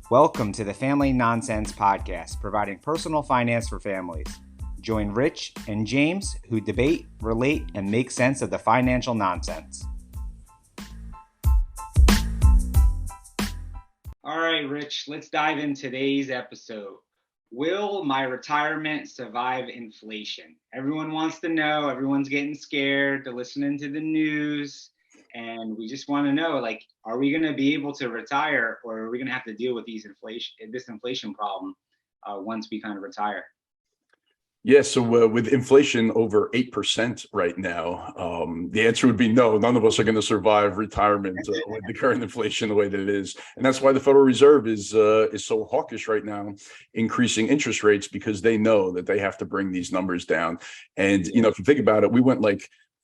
Welcome to the Family Nonsense Podcast, providing personal finance for families. Join Rich and James, who debate, relate, and make sense of the financial nonsense. All right, Rich, let's dive into today's episode. Will my retirement survive inflation? Everyone wants to know, everyone's getting scared, they're listening to the news. And we just want to know, are we going to be able to retire, or are we going to have to deal with this inflation problem once we kind of retire? Yeah, so with inflation over 8% right now, the answer would be no. None of us are going to survive retirement with the current inflation the way that it is, and that's why the Federal Reserve is so hawkish right now, increasing interest rates, because they know that they have to bring these numbers down. And if you think about it, we went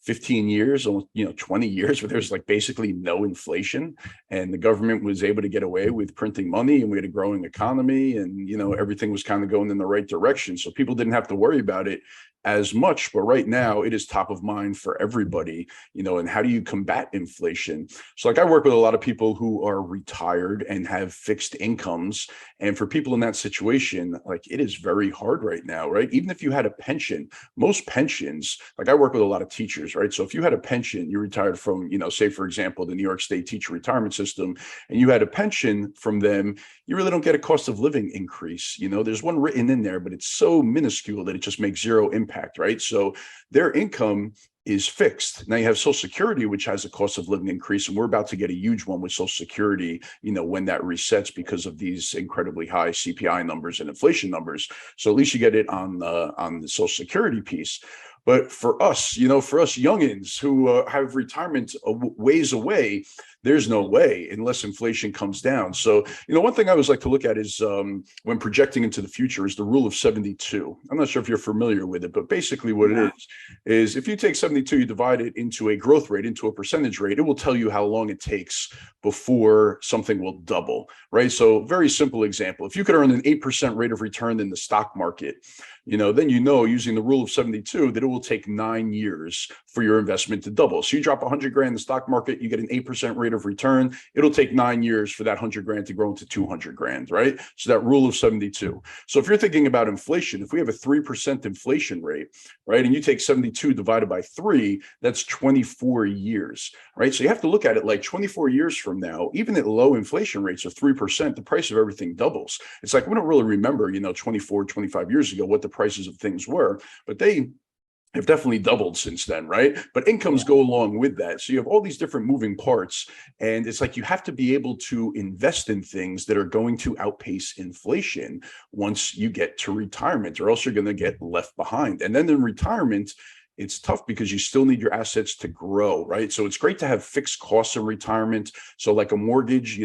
15 years, almost 20 years, where there's basically no inflation, and the government was able to get away with printing money, and we had a growing economy, and everything was kind of going in the right direction, so people didn't have to worry about it as much. But right now it is top of mind for everybody, and how do you combat inflation? So I work with a lot of people who are retired and have fixed incomes, and for people in that situation, it is very hard right now, right? Even if you had a pension, most pensions, I work with a lot of teachers, right? So if you had a pension, you retired from, say, for example, the New York State teacher retirement system, and you had a pension from them, you really don't get a cost of living increase. There's one written in there, but it's so minuscule that it just makes zero impact, right? So their income is fixed. Now you have Social Security, which has a cost of living increase, and we're about to get a huge one with Social Security, when that resets because of these incredibly high CPI numbers and inflation numbers. So at least you get it on the Social Security piece. But for us, for us youngins who have retirement ways away, there's no way unless inflation comes down. So, one thing I always like to look at is when projecting into the future is the rule of 72. I'm not sure if you're familiar with it, but basically what it is if you take 72, you divide it into a growth rate, into a percentage rate, it will tell you how long it takes before something will double, right? So very simple example. If you could earn an 8% rate of return in the stock market, then using the rule of 72 that it will take 9 years for your investment to double. So you drop 100 grand in the stock market, you get an 8% rate of return. It'll take 9 years for that 100 grand to grow into 200 grand, right? So that rule of 72. So if you're thinking about inflation, if we have a 3% inflation rate, right, and you take 72 divided by 3, that's 24 years, right? So you have to look at it 24 years from now, even at low inflation rates of 3%, the price of everything doubles. It's we don't really remember, 24, 25 years ago what the prices of things were, but they have definitely doubled since then, right? But incomes go along with that. So you have all these different moving parts, and it's you have to be able to invest in things that are going to outpace inflation once you get to retirement, or else you're going to get left behind. And then in retirement, it's tough because you still need your assets to grow, right? So it's great to have fixed costs in retirement. So a mortgage,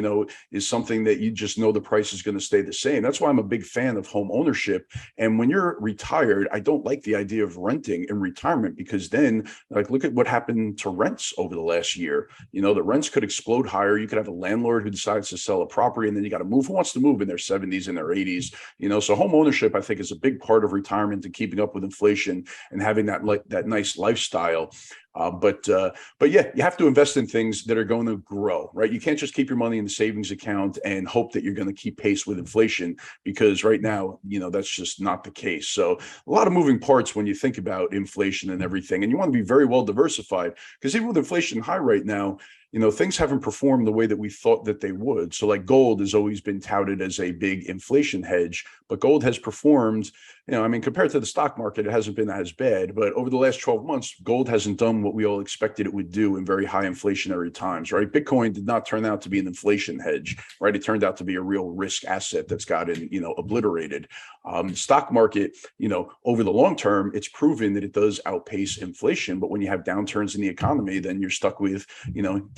is something that you just know the price is going to stay the same. That's why I'm a big fan of home ownership. And when you're retired, I don't like the idea of renting in retirement, because then look at what happened to rents over the last year. The rents could explode higher. You could have a landlord who decides to sell a property, and then you got to move. Who wants to move in their 70s and their 80s? So home ownership, I think, is a big part of retirement and keeping up with inflation and having that nice lifestyle. But yeah, you have to invest in things that are going to grow, right? You can't just keep your money in the savings account and hope that you're going to keep pace with inflation, because right now, that's just not the case. So a lot of moving parts when you think about inflation and everything, and you want to be very well diversified, because even with inflation high right now, things haven't performed the way that we thought that they would. So gold has always been touted as a big inflation hedge, but gold has performed, compared to the stock market, it hasn't been as bad. But over the last 12 months, gold hasn't done what we all expected it would do in very high inflationary times, right? Bitcoin did not turn out to be an inflation hedge, right? It turned out to be a real risk asset that's gotten, obliterated. Stock market, over the long term, it's proven that it does outpace inflation. But when you have downturns in the economy, then you're stuck with,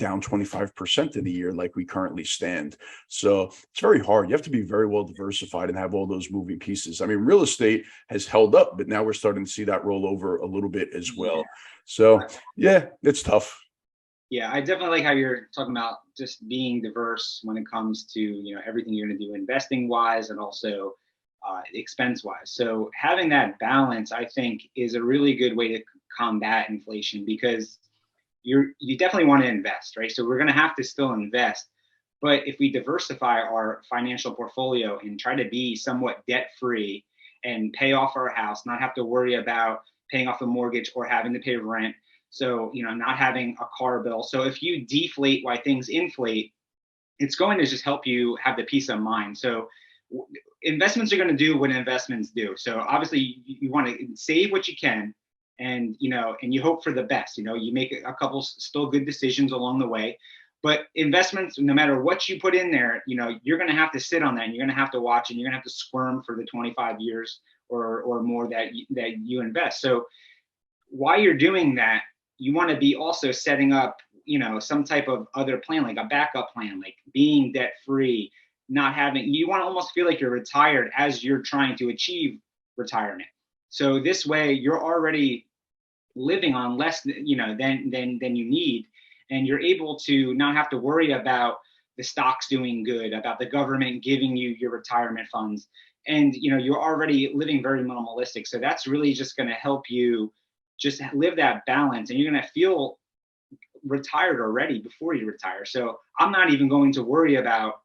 down 25% in a year like we currently stand. So it's very hard. You have to be very well diversified and have all those moving pieces. Real estate has held up, but now we're starting to see that roll over a little bit as well. So yeah, it's tough. Yeah, I definitely like how you're talking about just being diverse when it comes to everything you're going to do investing wise, and also expense wise. So having that balance, I think, is a really good way to combat inflation, because you definitely want to invest, right? So we're going to have to still invest, But if we diversify our financial portfolio and try to be somewhat debt free and pay off our house, not have to worry about paying off a mortgage or having to pay rent. So, not having a car bill. So if you deflate why things inflate, it's going to just help you have the peace of mind. So investments are going to do what investments do. So obviously you want to save what you can, and you hope for the best. You make a couple still good decisions along the way. But investments, no matter what you put in there, you're going to have to sit on that, and you're going to have to watch, and you're going to have to squirm for the 25 years or more that you invest. So while you're doing that, you want to be also setting up, some type of other plan, like a backup plan, like being debt free, not having, you want to almost feel like you're retired as you're trying to achieve retirement. So this way you're already living on less, than you need. And you're able to not have to worry about the stocks doing good, about the government giving you your retirement funds. And, you're already living very minimalistic. So that's really just going to help you just live that balance, and you're going to feel retired already before you retire. So I'm not even going to worry about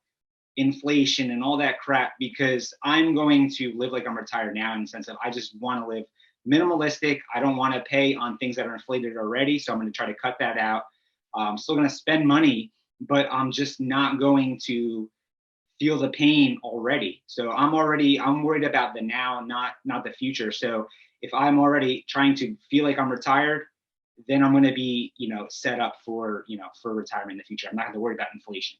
inflation and all that crap, because I'm going to live like I'm retired now, in the sense of I just want to live minimalistic. I don't want to pay on things that are inflated already. So I'm going to try to cut that out. I'm still going to spend money, but I'm just not going to feel the pain already. So I'm worried about the now, not the future. So if I'm already trying to feel like I'm retired, then I'm going to be, set up for retirement in the future. I'm not going to worry about inflation.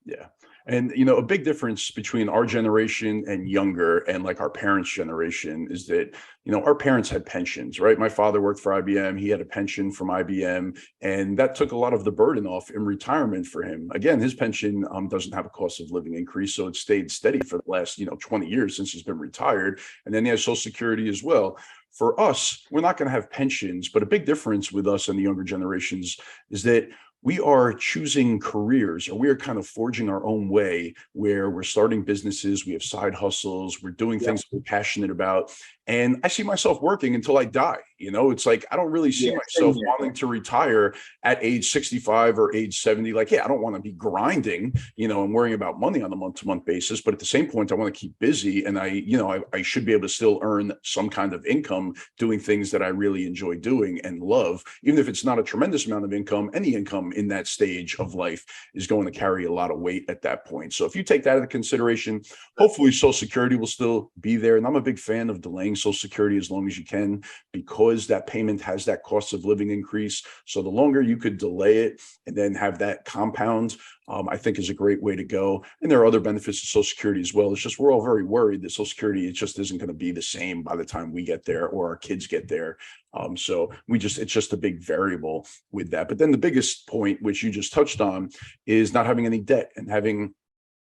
Yeah. And, a big difference between our generation and younger and like our parents' generation is that, our parents had pensions, right? My father worked for IBM. He had a pension from IBM, and that took a lot of the burden off in retirement for him. Again, his pension doesn't have a cost of living increase. So it stayed steady for the last, 20 years since he's been retired. And then he has Social Security as well. For us, we're not going to have pensions, but a big difference with us and the younger generations is that we are choosing careers, or we are kind of forging our own way, where we're starting businesses, we have side hustles, we're doing things we're passionate about. And I see myself working until I die. It's like, I don't really see myself wanting to retire at age 65 or age 70. Like, I don't want to be grinding, and worrying about money on a month-to-month basis. But at the same point, I want to keep busy, and I should be able to still earn some kind of income doing things that I really enjoy doing and love. Even if it's not a tremendous amount of income, any income in that stage of life is going to carry a lot of weight at that point. So if you take that into consideration, hopefully Social Security will still be there. And I'm a big fan of delaying Social Security as long as you can, because that payment has that cost of living increase. So the longer you could delay it and then have that compound, I think is a great way to go. And there are other benefits to Social Security as well. It's just, we're all very worried that Social Security, it just isn't going to be the same by the time we get there or our kids get there. So it's just a big variable with that. But then the biggest point, which you just touched on, is not having any debt and having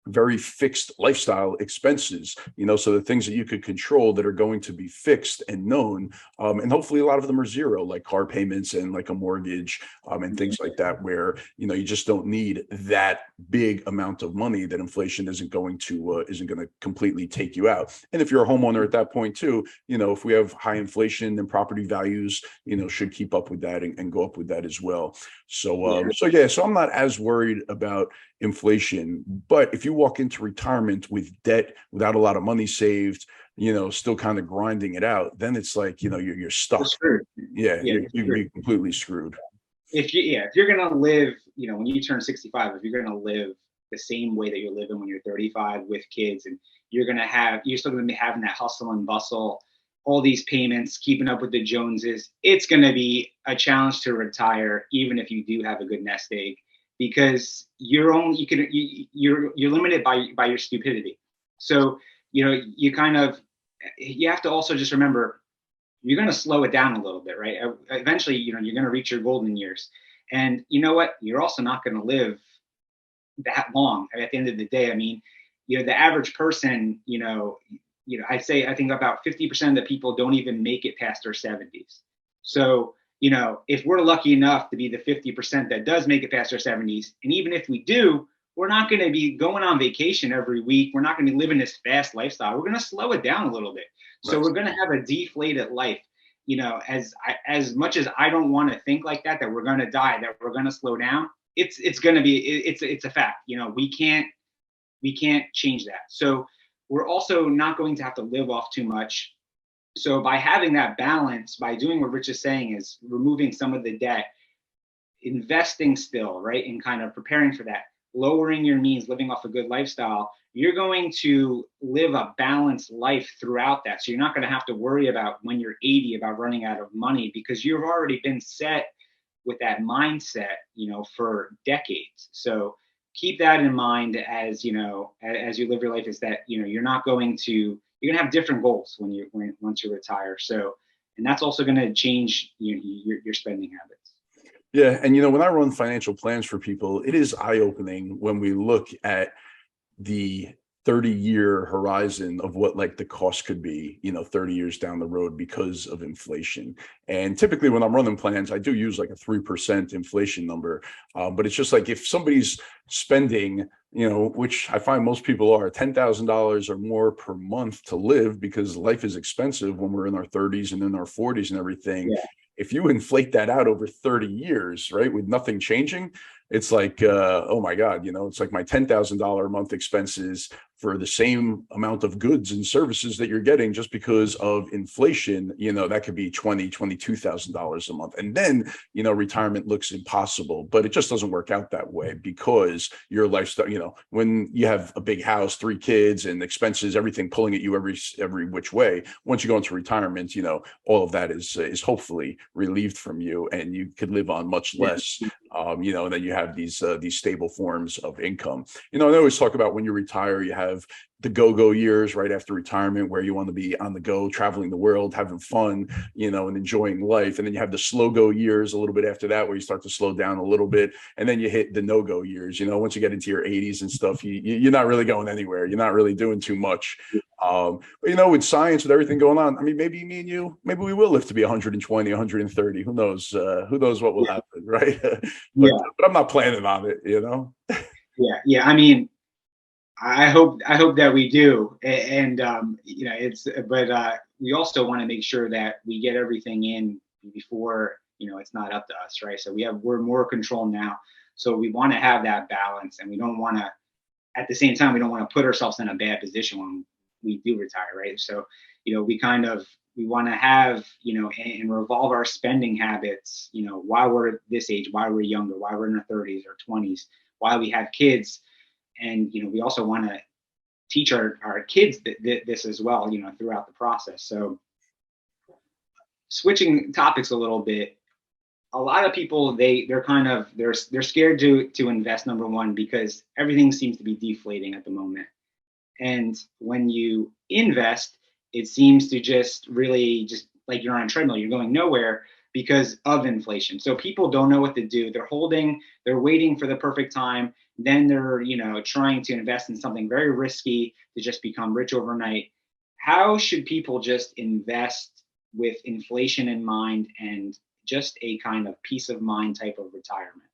very fixed lifestyle expenses, so the things that you could control that are going to be fixed and known. And hopefully a lot of them are zero, like car payments and like a mortgage, and things like that, where, you just don't need that big amount of money that inflation isn't going to completely take you out. And if you're a homeowner at that point too, if we have high inflation, then property values, should keep up with that and go up with that as well. So, so I'm not as worried about inflation. But if you walk into retirement with debt, without a lot of money saved, still kind of grinding it out, then it's like, you're stuck. You're completely screwed. If you're going to live, when you turn 65, if you're going to live the same way that you're living when you're 35 with kids, and you're still going to be having that hustle and bustle, all these payments, keeping up with the Joneses, it's going to be a challenge to retire, even if you do have a good nest egg, because you're limited by your stupidity. So, you have to also just remember, you're going to slow it down a little bit, right? Eventually, you're going to reach your golden years. And you know what? You're also not going to live that long at the end of the day. I mean, the average person, I think about 50% of the people don't even make it past their 70s. So, if we're lucky enough to be the 50% that does make it past our 70s, and even if we do, we're not going to be going on vacation every week. We're not going to be living this fast lifestyle. We're going to slow it down a little bit. So we're going to have a deflated life. As much as I don't want to think like that we're going to die, that we're going to slow down, it's going to be, it's a fact. We can't change that. So we're also not going to have to live off too much. So by having that balance, by doing what Rich is saying, is removing some of the debt, investing still, right, and kind of preparing for that, lowering your means, living off a good lifestyle, you're going to live a balanced life throughout that. So you're not going to have to worry about when you're 80 about running out of money, because you've already been set with that mindset, for decades. So keep that in mind as you live your life, is that you're going to have different goals once you retire. So, and that's also going to change your spending habits. Yeah. And, when I run financial plans for people, it is eye-opening when we look at the 30-year horizon of what like the cost could be, 30 years down the road because of inflation. And typically when I'm running plans, I do use like a 3% inflation number. But it's just like if somebody's spending, which I find most people are, $10,000 or more per month to live, because life is expensive when we're in our 30s and in our 40s and everything. Yeah. If you inflate that out over 30 years, right, with nothing changing, it's like, oh my God, it's like my $10,000 a month expenses for the same amount of goods and services that you're getting just because of inflation, that could be $22,000 a month. And then, retirement looks impossible, but it just doesn't work out that way, because your lifestyle, when you have a big house, 3 kids and expenses, everything pulling at you every which way, once you go into retirement, all of that is hopefully relieved from you, and you could live on much less, and then you have these stable forms of income. I always talk about when you retire, you have the go-go years right after retirement, where you want to be on the go, traveling the world, having fun, and enjoying life. And then you have the slow-go years a little bit after that, where you start to slow down a little bit. And then you hit the no-go years. Once you get into your 80s and stuff, you're not really going anywhere. You're not really doing too much. But with science, with everything going on, I mean, maybe me and you, maybe we will live to be 120, 130. Who knows? Who knows what will happen, right? But I'm not planning on it, Yeah. I mean, I hope that we do, and but we also want to make sure that we get everything in before it's not up to us, right? So we're more control now, so we want to have that balance, and we don't want to, at the same time, we don't want to put ourselves in a bad position when we do retire, right? So we want to have and revolve our spending habits, while we're this age, while we're younger, while we're in our 30s or 20s, while we have kids. And we also want to teach our kids this as well, throughout the process. So switching topics a little bit, a lot of people they're scared to invest, number one, because everything seems to be deflating at the moment. And when you invest, it seems to just like you're on a treadmill, you're going nowhere because of inflation. So people don't know what to do. They're waiting for the perfect time. Then they're, trying to invest in something very risky to just become rich overnight. How should people just invest with inflation in mind and just a kind of peace of mind type of retirement?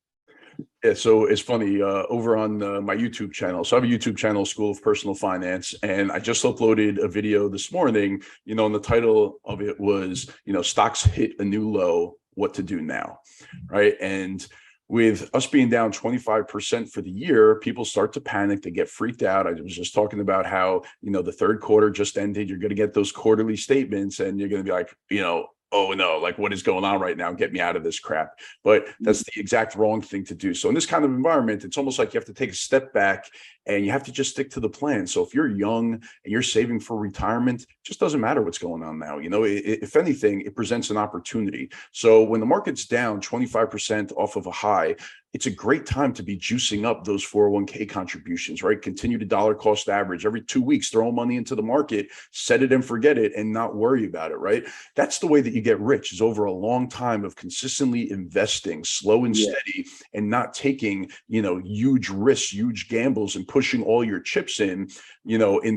Yeah, so it's funny, over on my YouTube channel. So I have a YouTube channel, School of Personal Finance, and I just uploaded a video this morning, and the title of it was, stocks hit a new low, what to do now, right? And with us being down 25% for the year, people start to panic, they get freaked out. I was just talking about how, the third quarter just ended. You're going to get those quarterly statements and you're going to be like, oh no, like what is going on right now? Get me out of this crap. But that's the exact wrong thing to do. So in this kind of environment, it's almost like you have to take a step back and you have to just stick to the plan. So if you're young and you're saving for retirement, it just doesn't matter what's going on now. If anything, it presents an opportunity. So when the market's down 25% off of a high, it's a great time to be juicing up those 401k contributions, right? Continue to dollar cost average every 2 weeks, throw money into the market, set it and forget it, and not worry about it, right? That's the way that you get rich, is over a long time of consistently investing, slow and steady, and not taking, huge risks, huge gambles, and pushing all your chips in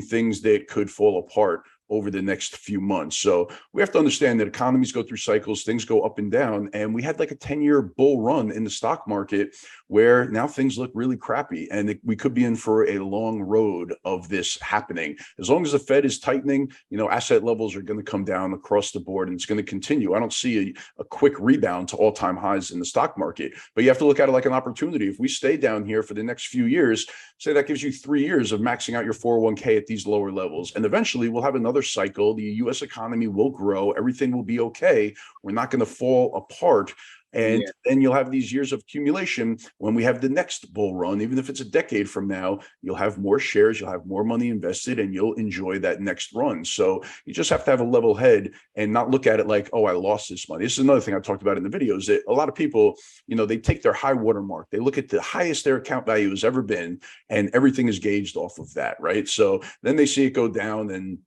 things that could fall apart over the next few months. So we have to understand that economies go through cycles, things go up and down, and we had like a 10-year bull run in the stock market where now things look really crappy, and we could be in for a long road of this happening. As long as the Fed is tightening, asset levels are going to come down across the board, and it's going to continue. I don't see a quick rebound to all-time highs in the stock market, but you have to look at it like an opportunity. If we stay down here for the next few years, say that gives you 3 years of maxing out your 401k at these lower levels, and eventually we'll have another cycle. The U.S. economy will grow. Everything will be okay. We're not going to fall apart. And then you'll have these years of accumulation. When we have the next bull run, even if it's a decade from now, you'll have more shares, you'll have more money invested, and you'll enjoy that next run. So you just have to have a level head and not look at it like, oh, I lost this money. This is another thing I talked about in the videos, that a lot of people, they take their high water mark. They look at the highest their account value has ever been, and everything is gauged off of that, right? So then they see it go down, and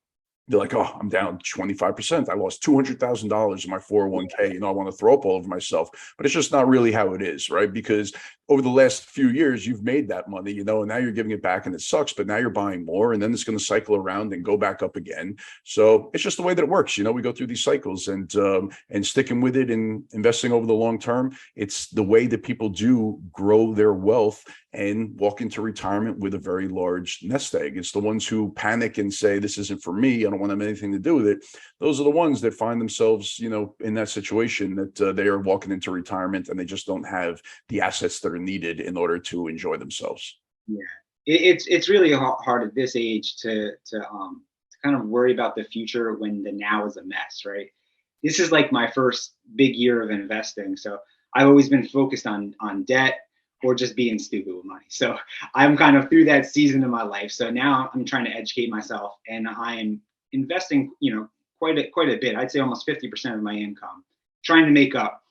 they're like, oh, I'm down 25%. I lost $200,000 in my 401k. I want to throw up all over myself. But it's just not really how it is, right? Because over the last few years, you've made that money, and now you're giving it back, and it sucks, but now you're buying more, and then it's going to cycle around and go back up again. So it's just the way that it works. We go through these cycles, and sticking with it and investing over the long term, it's the way that people do grow their wealth and walk into retirement with a very large nest egg. It's the ones who panic and say, this isn't for me, I don't want to have anything to do with it. Those are the ones that find themselves, in that situation, that they are walking into retirement and they just don't have the assets that are needed in order to enjoy themselves. Yeah, it's really hard at this age to kind of worry about the future when the now is a mess, right? This is like my first big year of investing, so I've always been focused on debt or just being stupid with money. So I'm kind of through that season of my life. So now I'm trying to educate myself, and I'm investing, quite a bit. I'd say almost 50% of my income, trying to make up,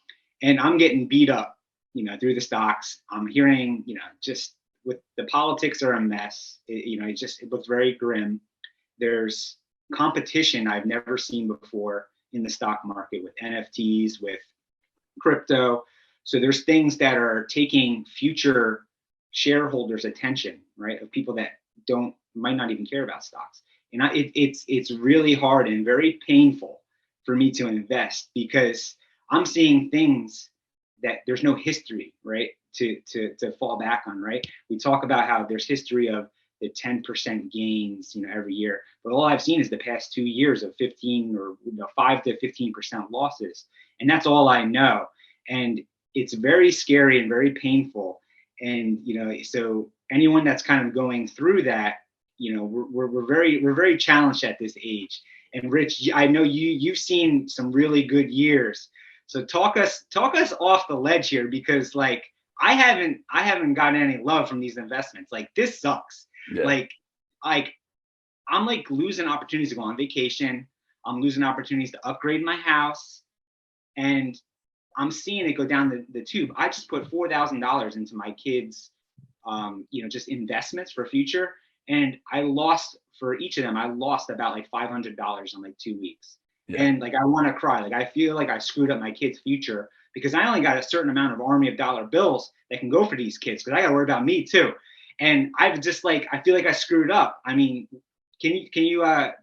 and I'm getting beat up, through the stocks. I'm hearing, just with the politics are a mess. It looks very grim. There's competition I've never seen before in the stock market with NFTs, with crypto. So there's things that are taking future shareholders' attention, right? Of people that might not even care about stocks. And it's really hard and very painful for me to invest, because I'm seeing things that there's no history, right? To fall back on, right? We talk about how there's history of the 10% gains, every year. But all I've seen is the past 2 years of 15 or 5 to 15% losses. And that's all I know. And it's very scary and very painful. And, so anyone that's kind of going through that, we're very challenged at this age. And Rich, I know you've seen some really good years. So talk us off the ledge here, because like I haven't gotten any love from these investments. Like, this sucks. Yeah. Like I'm like losing opportunities to go on vacation. I'm losing opportunities to upgrade my house, and I'm seeing it go down the tube. I just put $4,000 into my kids, just investments for future. And I lost, for each of them, I lost about like $500 in like 2 weeks. Yeah. And like, I want to cry. Like, I feel like I screwed up my kids' future, because I only got a certain amount of army of dollar bills that can go for these kids, because I got to worry about me too. And I've just like, I feel like I screwed up. I mean, can you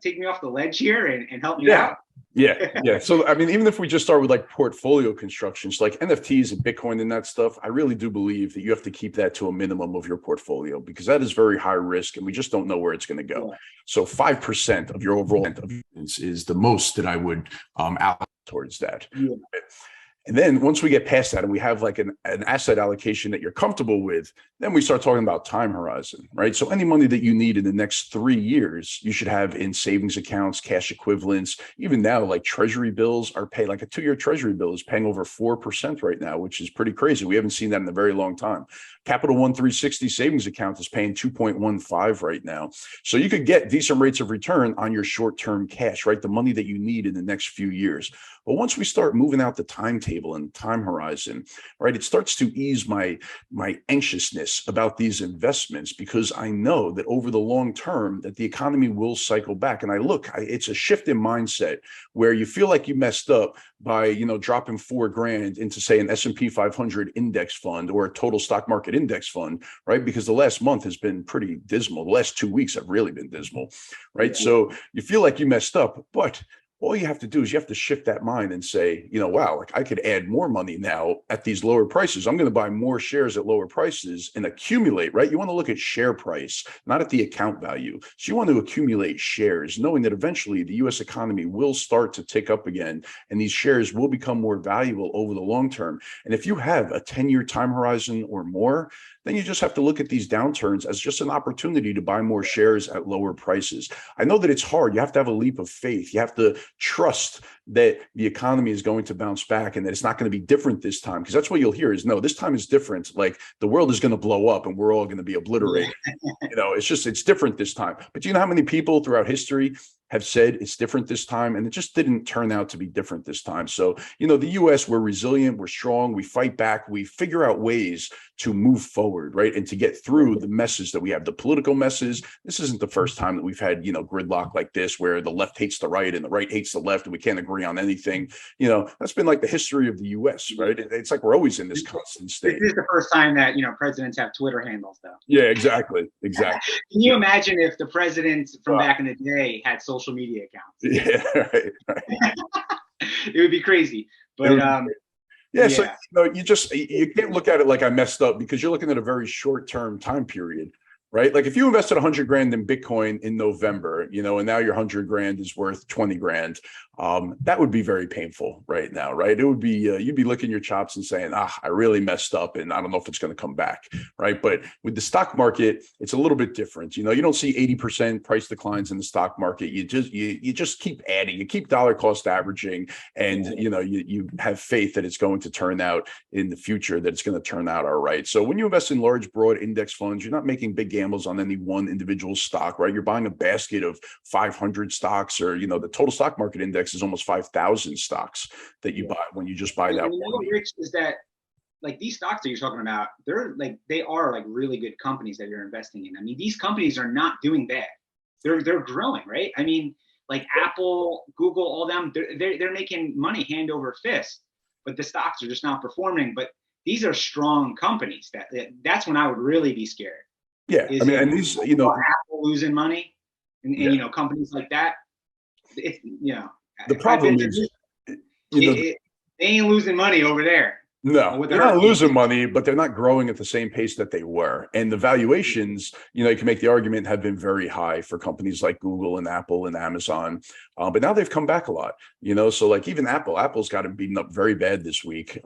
take me off the ledge here and help me out? Yeah. So, I mean, even if we just start with like portfolio constructions, like NFTs and Bitcoin and that stuff, I really do believe that you have to keep that to a minimum of your portfolio, because that is very high risk and we just don't know where it's going to go. Yeah. So 5% of your overall is the most that I would allocate towards that. Yeah. And then once we get past that and we have like an asset allocation that you're comfortable with, then we start talking about time horizon, right? So any money that you need in the next 3 years, you should have in savings accounts, cash equivalents. Even now, like treasury bills are paid, like a 2-year treasury bill is paying over 4% right now, which is pretty crazy. We haven't seen that in a very long time. Capital One 360 savings account is paying 2.15 right now. So you could get decent rates of return on your short-term cash, right? The money that you need in the next few years. But once we start moving out the timetable and time horizon, right, it starts to ease my anxiousness this about these investments because I know that over the long term that the economy will cycle back. And it's a shift in mindset where you feel like you messed up by, dropping $4,000 into, say, an S&P 500 index fund or a total stock market index fund, right? Because the last month has been pretty dismal. The last 2 weeks have really been dismal, right? So you feel like you messed up, but all you have to do is you have to shift that mind and say, wow, like I could add more money now at these lower prices. I'm going to buy more shares at lower prices and accumulate, right? You want to look at share price, not at the account value. So you want to accumulate shares, knowing that eventually the US economy will start to tick up again, and these shares will become more valuable over the long term. And if you have a 10-year time horizon or more, then you just have to look at these downturns as just an opportunity to buy more shares at lower prices. I know that it's hard. You have to have a leap of faith. You have to trust that the economy is going to bounce back and that it's not going to be different this time, because that's what you'll hear is, no, this time is different. Like the world is going to blow up and we're all going to be obliterated. It's different this time. But do you know how many people throughout history have said it's different this time, and it just didn't turn out to be different this time? So, the US, we're resilient, we're strong, we fight back, we figure out ways to move forward, right? And to get through the messes that we have, the political messes. This isn't the first time that we've had, gridlock like this, where the left hates the right and the right hates the left and we can't agree on anything. That's been like the history of the US, right? It's like we're always in this constant state. This is the first time that, presidents have Twitter handles, though. Yeah, exactly. Can you imagine if the presidents from back in the day had social media accounts? Yeah, right. It would be crazy. But so you can't look at it like I messed up, because you're looking at a very short-term time period, right? Like if you invested $100,000 in Bitcoin in November, and now your $100,000 is worth $20,000, that would be very painful right now, right? It would be, you'd be licking your chops and saying, I really messed up and I don't know if it's going to come back, right? But with the stock market, it's a little bit different. You don't see 80% price declines in the stock market. You just keep adding, you keep dollar cost averaging, and you have faith that it's going to turn out in the future, that it's going to turn out all right. So when you invest in large, broad index funds, you're not making big gambles on any one individual stock, right? You're buying a basket of 500 stocks, or, the total stock market index is almost 5,000 stocks that you buy when you just buy that one. Rich, is that like these stocks that you're talking about, they are like really good companies that you're investing in. I mean, these companies are not doing bad. They're growing, right? I mean, like Apple, Google, all them, they're making money hand over fist, but the stocks are just not performing. But these are strong companies. That's when I would really be scared. Yeah, I mean, and these, Apple losing money, and companies like that. The problem is, they ain't losing money over there. No, they're not losing money, but they're not growing at the same pace that they were. And the valuations, you can make the argument, have been very high for companies like Google and Apple and Amazon. But now they've come back a lot, so like even Apple's gotten beaten up very bad this week,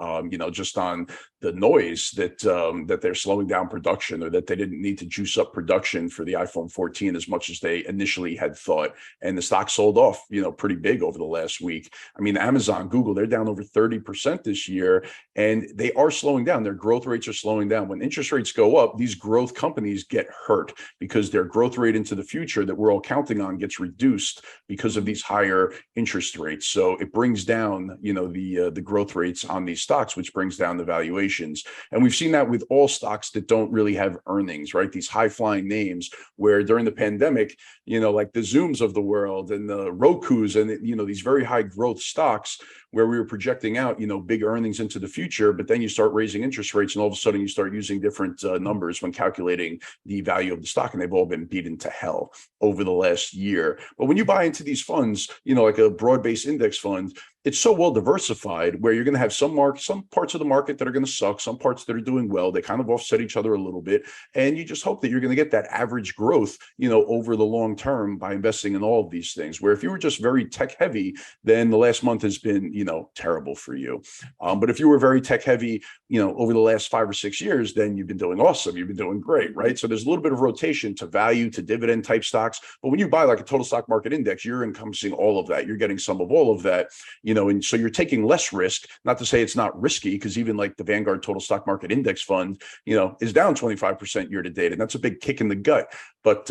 just on the noise that they're slowing down production, or that they didn't need to juice up production for the iPhone 14 as much as they initially had thought. And the stock sold off, pretty big over the last week. I mean, Amazon, Google, they're down over 30% this year, and they are slowing down. Their growth rates are slowing down. When interest rates go up, these growth companies get hurt because their growth rate into the future that we're all counting on gets reduced because of these higher interest rates. So it brings down, the growth rates on these stocks, which brings down the valuations. And we've seen that with all stocks that don't really have earnings, right? These high flying names where during the pandemic, like the Zooms of the world and the Rokus and, these very high growth stocks where we were projecting out, big earnings into the future, but then you start raising interest rates and all of a sudden you start using different numbers when calculating the value of the stock, and they've all been beaten to hell over the last year. But when you buy into these funds, like a broad-based index fund, it's so well diversified where you're going to have some parts of the market that are going to suck, some parts that are doing well. They kind of offset each other a little bit. And you just hope that you're going to get that average growth, over the long term by investing in all of these things. Where if you were just very tech heavy, then the last month has been, terrible for you. But if you were very tech heavy, over the last 5 or 6 years, then you've been doing awesome. You've been doing great, right? So there's a little bit of rotation to value, to dividend type stocks. But when you buy like a total stock market index, you're encompassing all of that. You're getting some of all of that. And so you're taking less risk, not to say it's not risky, because even like the Vanguard Total Stock Market Index Fund, is down 25% year to date. And that's a big kick in the gut. But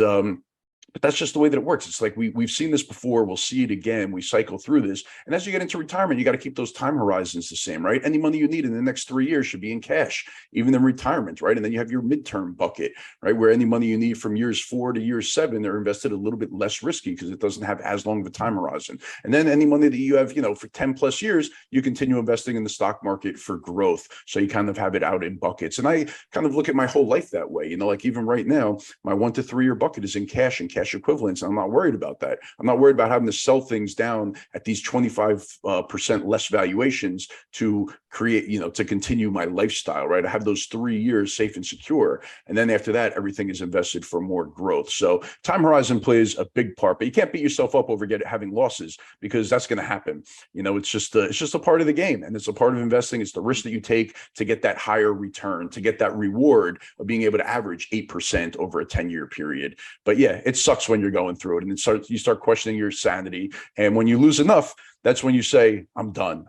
But that's just the way that it works. It's like we've seen this before. We'll see it again. We cycle through this. And as you get into retirement, you got to keep those time horizons the same, right? Any money you need in the next 3 years should be in cash, even in retirement, right? And then you have your midterm bucket, right? Where any money you need from years 4 to years 7 are invested a little bit less risky because it doesn't have as long of a time horizon. And then any money that you have, for 10 plus years, you continue investing in the stock market for growth. So you kind of have it out in buckets. And I kind of look at my whole life that way, like even right now, my 1 to 3 year bucket is in cash and cash equivalents. I'm not worried about that. I'm not worried about having to sell things down at these 25% less valuations to create, to continue my lifestyle, right? I have those 3 years safe and secure. And then after that, everything is invested for more growth. So time horizon plays a big part, but you can't beat yourself up over having losses because that's going to happen. It's just a part of the game, and it's a part of investing. It's the risk that you take to get that higher return, to get that reward of being able to average 8% over a 10-year period. But yeah, it sucks when you're going through it, and you start questioning your sanity. And when you lose enough, that's when you say, I'm done,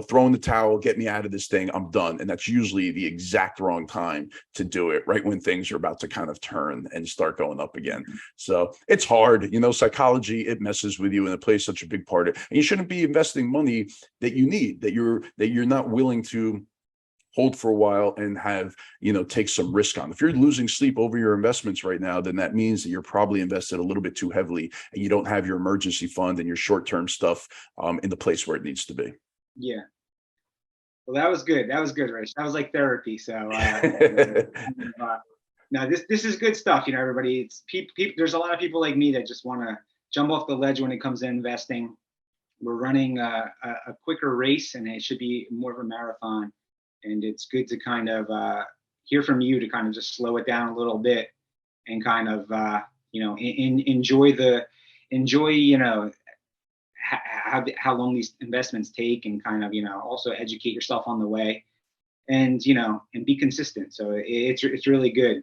throw in the towel, get me out of this thing, I'm done. And that's usually the exact wrong time to do it, right when things are about to kind of turn and start going up again. So it's hard, psychology, it messes with you, and it plays such a big part of it. And you shouldn't be investing money that you need, that you're not willing to hold for a while and have, take some risk on. If you're losing sleep over your investments right now, then that means that you're probably invested a little bit too heavily and you don't have your emergency fund and your short-term stuff in the place where it needs to be. Yeah. Well, that was good. That was good, Rich. That was like therapy. So no, this is good stuff. Everybody, it's people, there's a lot of people like me that just want to jump off the ledge when it comes to investing. We're running a quicker race, and it should be more of a marathon. And it's good to kind of hear from you to kind of just slow it down a little bit and kind of enjoy how long these investments take, and kind of also educate yourself on the way, and and be consistent. So it's really good.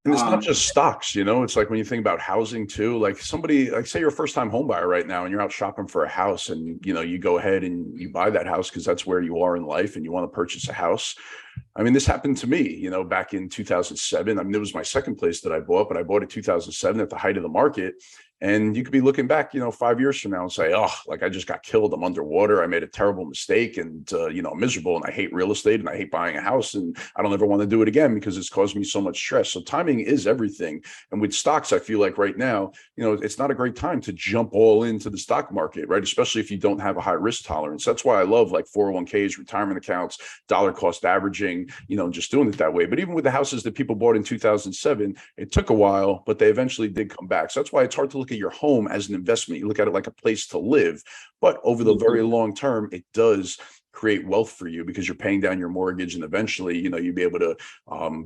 And it's not just stocks, it's like when you think about housing too, like somebody, like say you're a first time home buyer right now and you're out shopping for a house, and, you go ahead and you buy that house because that's where you are in life and you want to purchase a house. I mean, this happened to me, back in 2007. I mean, it was my second place that I bought, but I bought it 2007 at the height of the market. And you could be looking back, 5 years from now and say, oh, like I just got killed. I'm underwater. I made a terrible mistake, and, I'm miserable, and I hate real estate, and I hate buying a house, and I don't ever want to do it again because it's caused me so much stress. So timing is everything. And with stocks, I feel like right now, it's not a great time to jump all into the stock market, right? Especially if you don't have a high risk tolerance. That's why I love like 401ks, retirement accounts, dollar cost averaging, just doing it that way. But even with the houses that people bought in 2007, it took a while, but they eventually did come back. So that's why it's hard to look at your home as an investment. You look at it like a place to live, but over the very long term, it does create wealth for you because you're paying down your mortgage, and eventually, you'll be able to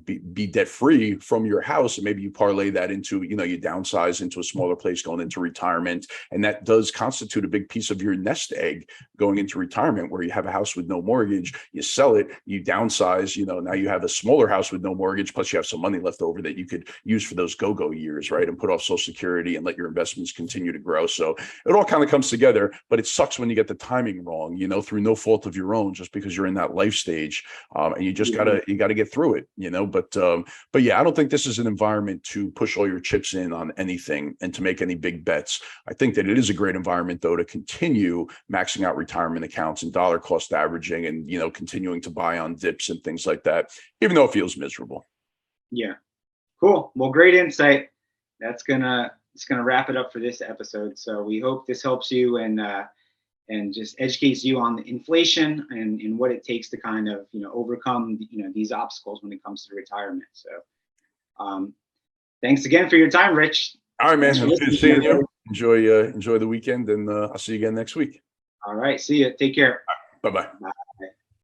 be debt free from your house, and maybe you parlay that into, you downsize into a smaller place going into retirement, and that does constitute a big piece of your nest egg going into retirement, where you have a house with no mortgage, you sell it, you downsize, now you have a smaller house with no mortgage, plus you have some money left over that you could use for those go-go years, right, and put off Social Security and let your investments continue to grow. So it all kind of comes together, but it sucks when you get the timing wrong, through no fault of your own, just because you're in that life stage, and you just gotta get through it, but yeah, I don't think this is an environment to push all your chips in on anything and to make any big bets. I think that it is a great environment though to continue maxing out retirement accounts and dollar cost averaging, and continuing to buy on dips and things like that, even though it feels miserable. Yeah, cool. Well, great insight. It's gonna wrap it up for this episode. So we hope this helps you and just educates you on the inflation and what it takes to kind of overcome these obstacles when it comes to retirement. So thanks again for your time, Rich. All right, man. Good seeing you. Enjoy the weekend, and I'll see you again next week. All right, see you. Take care. Bye-bye. Bye.